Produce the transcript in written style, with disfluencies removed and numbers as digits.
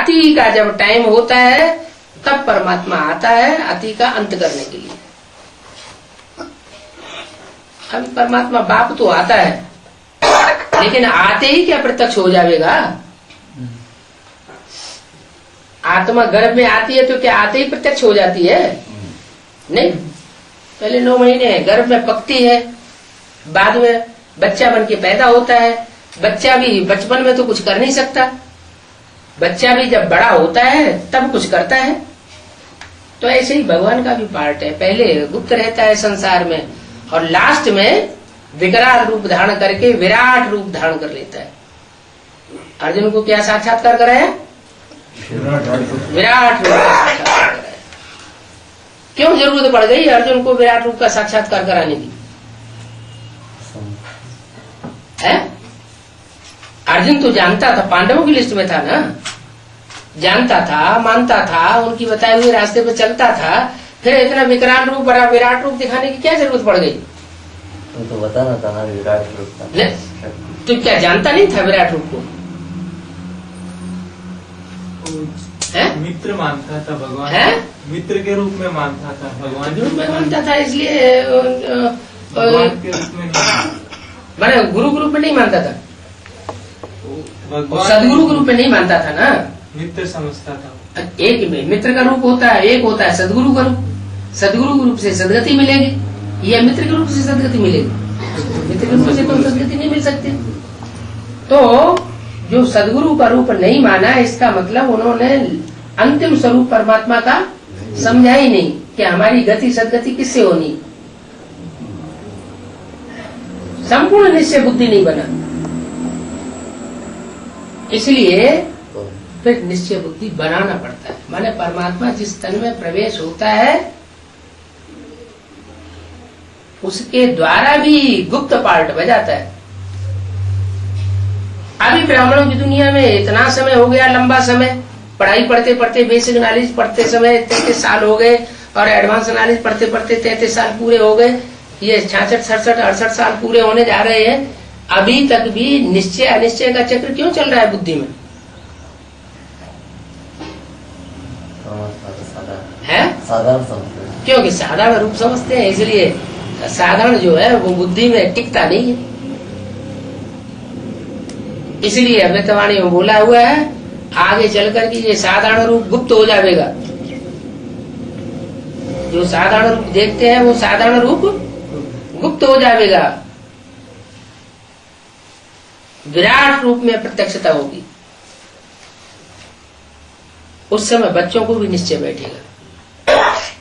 अति का जब टाइम होता है तब परमात्मा आता है अति का अंत करने के लिए। अभी परमात्मा बाप तो आता है, लेकिन आते ही क्या प्रत्यक्ष हो जाएगा? आत्मा गर्भ में आती है तो क्या आते ही प्रत्यक्ष हो जाती है? नहीं, पहले 9 महीने गर्भ में पकती है, बाद में बच्चा बन के पैदा होता है। बच्चा भी बचपन में तो कुछ कर नहीं सकता, बच्चा भी जब बड़ा होता है तब कुछ करता है। तो ऐसे ही भगवान का भी पार्ट है, पहले गुप्त रहता है संसार में और लास्ट में विकराल रूप धारण करके विराट रूप धारण कर लेता है। अर्जुन को क्या साक्षात्कार कराया? विराट रूप का साक्षात्कार कराया। क्यों जरूरत पड़ गई अर्जुन को विराट रूप का साक्षात्कार कराने की? है? अर्जुन तो जानता था, पांडवों की लिस्ट में था ना, जानता था, मानता था, उनकी बताए हुए रास्ते पे चलता था, फिर इतना विकराल रूप बड़ा विराट रूप दिखाने की क्या जरूरत पड़ गई? तो बताना था ना विराट रूप का। तो क्या जानता नहीं था विराट रूप को? मित्र मानता था भगवान है? मित्र के रूप में मानता था भगवान रूप में मानता था, इसलिए भगवान के रूप में मैंने गुरु के रूप में नहीं मानता था, भगवान सदगुरु के रूप में नहीं मानता था ना, मित्र समझता था। एक मित्र का रूप होता है, एक होता है सदगुरु का रूप। सदगुरु के रूप से सदगति मिलेगी या मित्र के रूप से सदगति मिलेगी? मित्र के रूप से तो सदगति नहीं मिल सकती। तो जो सदगुरु का रूप नहीं माना, इसका मतलब उन्होंने अंतिम स्वरूप परमात्मा का समझा ही नहीं कि हमारी गति सदगति किससे होनी। संपूर्ण निश्चय बुद्धि नहीं बना, इसलिए फिर निश्चय बुद्धि बनाना पड़ता है। माने परमात्मा जिस तन में प्रवेश होता है उसके द्वारा भी गुप्त पार्ट बजाता है। अभी ब्राह्मणों की दुनिया में इतना समय हो गया, लंबा समय पढ़ाई पढ़ते पढ़ते, बेसिक नॉलेज पढ़ते समय 33 साल हो गए और एडवांस नॉलेज पढ़ते पढ़ते 33 साल पूरे हो गए। ये 66, 67, 68 साल पूरे होने जा रहे हैं, अभी तक भी निश्चय अनिश्चय का चक्र क्यों चल रहा है बुद्धि में? है साधारण समझते हैं, क्योंकि साधारण रूप समझते हैं, इसलिए साधारण जो है वो बुद्धि में टिकता नहीं है। इसलिए अमृतवाणी में बोला हुआ है आगे चलकर के ये साधारण रूप गुप्त हो जाएगा। जो साधारण रूप देखते हैं वो साधारण रूप गुप्त हो जाएगा, विराट रूप में प्रत्यक्षता होगी। उस समय बच्चों को भी निश्चय बैठेगा।